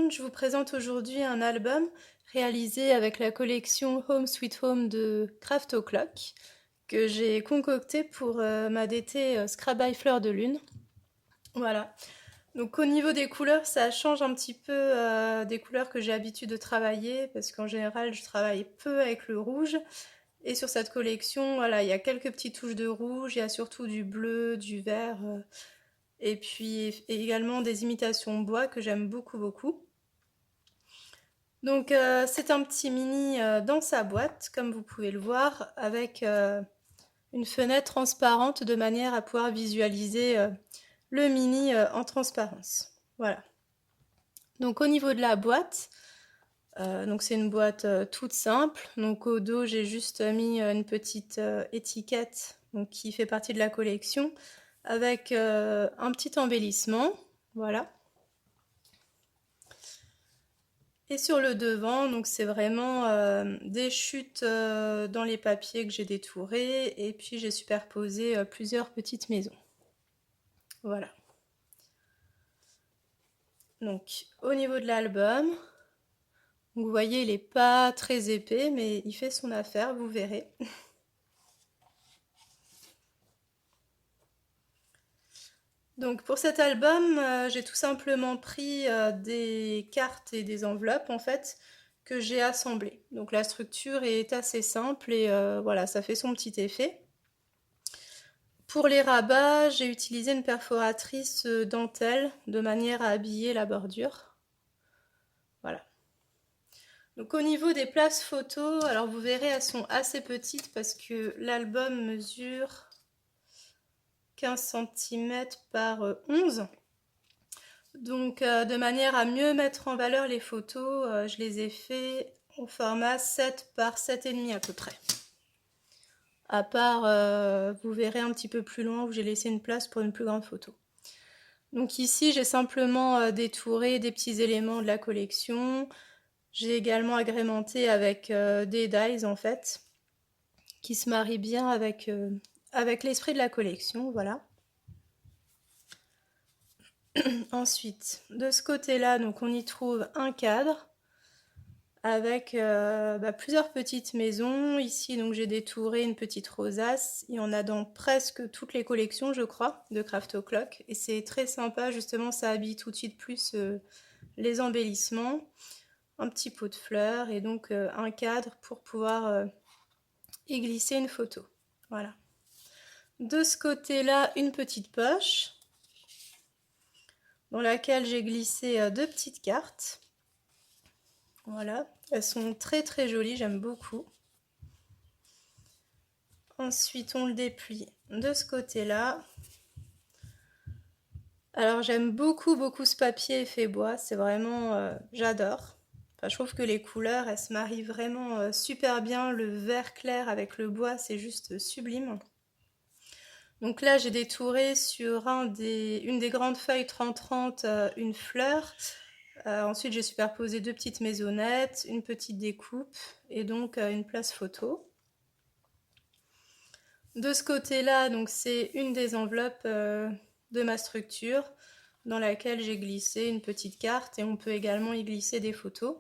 monde, je vous présente aujourd'hui un album réalisé avec la collection Home Sweet Home de Craft O'Clock que j'ai concocté pour ma DT Scrabble Fleur de Lune. Voilà. Donc au niveau des couleurs, ça change un petit peu des couleurs que j'ai l'habitude de travailler parce qu'en général, je travaille peu avec le rouge. Et sur cette collection, voilà, il y a quelques petites touches de rouge, il y a surtout du bleu, du vert, et puis également des imitations bois que j'aime beaucoup beaucoup. Donc c'est un petit mini dans sa boîte, comme vous pouvez le voir, avec une fenêtre transparente de manière à pouvoir visualiser le mini en transparence. Voilà. Donc au niveau de la boîte, donc c'est une boîte toute simple. Donc au dos, j'ai juste mis une petite étiquette donc, qui fait partie de la collection avec un petit embellissement. Voilà. Et sur le devant, donc c'est vraiment des chutes dans les papiers que j'ai détourés et puis j'ai superposé plusieurs petites maisons. Voilà. Donc au niveau de l'album, vous voyez il n'est pas très épais mais il fait son affaire, vous verrez. Donc pour cet album, j'ai tout simplement pris des cartes et des enveloppes en fait que j'ai assemblées. Donc la structure est assez simple et voilà, ça fait son petit effet. Pour les rabats, j'ai utilisé une perforatrice dentelle de manière à habiller la bordure. Voilà. Donc au niveau des places photos, alors vous verrez elles sont assez petites parce que l'album mesure 15 cm par 11. Donc de manière à mieux mettre en valeur les photos, je les ai fait au format 7 par 7,5 à peu près. À part, vous verrez un petit peu plus loin où j'ai laissé une place pour une plus grande photo. Donc ici, j'ai simplement détouré des petits éléments de la collection. J'ai également agrémenté avec des dies en fait, qui se marient bien avec l'esprit de la collection, voilà. Ensuite, de ce côté-là, donc on y trouve un cadre avec plusieurs petites maisons. Ici, donc j'ai détouré une petite rosace. Il y en a dans presque toutes les collections, je crois, de Craft O'Clock. Et c'est très sympa, justement, ça habille tout de suite plus les embellissements. Un petit pot de fleurs et donc un cadre pour pouvoir y glisser une photo. Voilà. De ce côté-là, une petite poche dans laquelle j'ai glissé deux petites cartes. Voilà, elles sont très très jolies, j'aime beaucoup. Ensuite, on le déplie de ce côté-là. Alors, j'aime beaucoup beaucoup ce papier effet bois, c'est vraiment, j'adore. Enfin, je trouve que les couleurs, elles se marient vraiment super bien. Le vert clair avec le bois, c'est juste sublime. Donc là, j'ai détouré sur une des grandes feuilles 30-30 une fleur. Ensuite, j'ai superposé deux petites maisonnettes, une petite découpe et donc une place photo. De ce côté-là, donc c'est une des enveloppes de ma structure dans laquelle j'ai glissé une petite carte et on peut également y glisser des photos.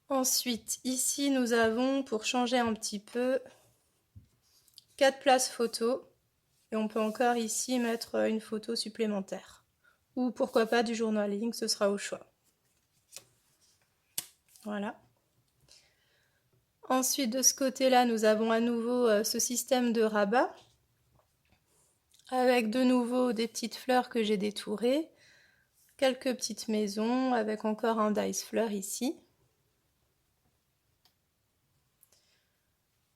Ensuite, ici, nous avons, pour changer un petit peu, 4 places photos. Et on peut encore ici mettre une photo supplémentaire. Ou pourquoi pas du journaling, ce sera au choix. Voilà. Ensuite, de ce côté-là, nous avons à nouveau ce système de rabat. Avec de nouveau des petites fleurs que j'ai détourées. Quelques petites maisons avec encore un dice fleur ici.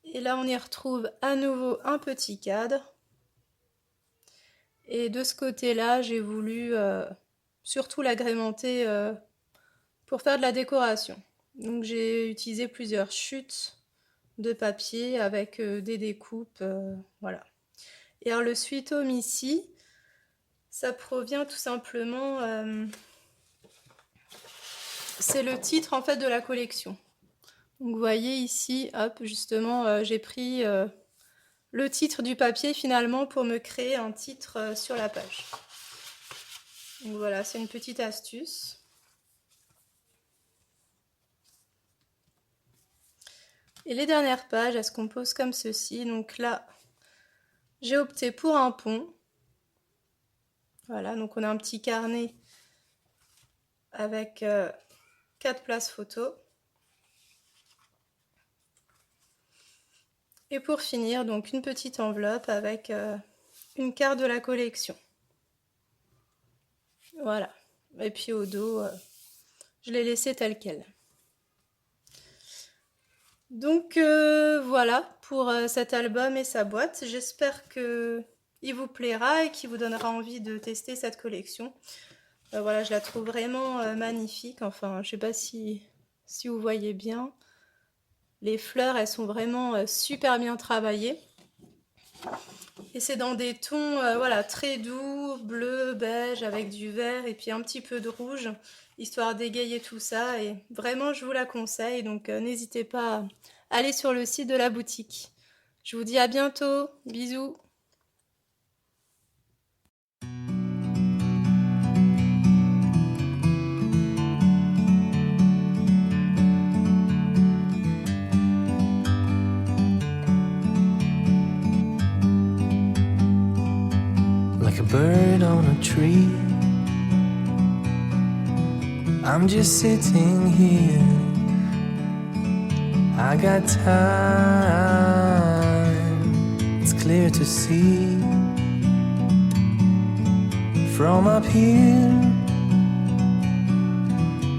Et là, on y retrouve à nouveau un petit cadre. Et de ce côté-là, j'ai voulu surtout l'agrémenter pour faire de la décoration. Donc j'ai utilisé plusieurs chutes de papier avec des découpes, voilà. Et alors le sweet home ici, ça provient tout simplement, c'est le titre en fait de la collection. Donc vous voyez ici, hop, justement, j'ai pris le titre du papier finalement pour me créer un titre sur la page. Donc voilà, c'est une petite astuce. Et les dernières pages, elles se composent comme ceci. Donc là, j'ai opté pour un pont. Voilà, donc on a un petit carnet avec 4 places photos. Et pour finir, donc une petite enveloppe avec une carte de la collection. Voilà. Et puis au dos, je l'ai laissé tel quel. Donc voilà pour cet album et sa boîte. J'espère qu'il vous plaira et qu'il vous donnera envie de tester cette collection. Voilà, je la trouve vraiment magnifique. Enfin, je sais pas si vous voyez bien. Les fleurs, elles sont vraiment super bien travaillées. Et c'est dans des tons voilà, très doux, bleu, beige, avec du vert et puis un petit peu de rouge, histoire d'égayer tout ça. Et vraiment, je vous la conseille, donc n'hésitez pas à aller sur le site de la boutique. Je vous dis à bientôt, bisous. Like a bird on a tree, I'm just sitting here. I got time, it's clear to see. From up here,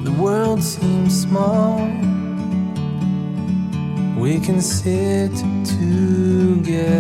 the world seems small. We can sit together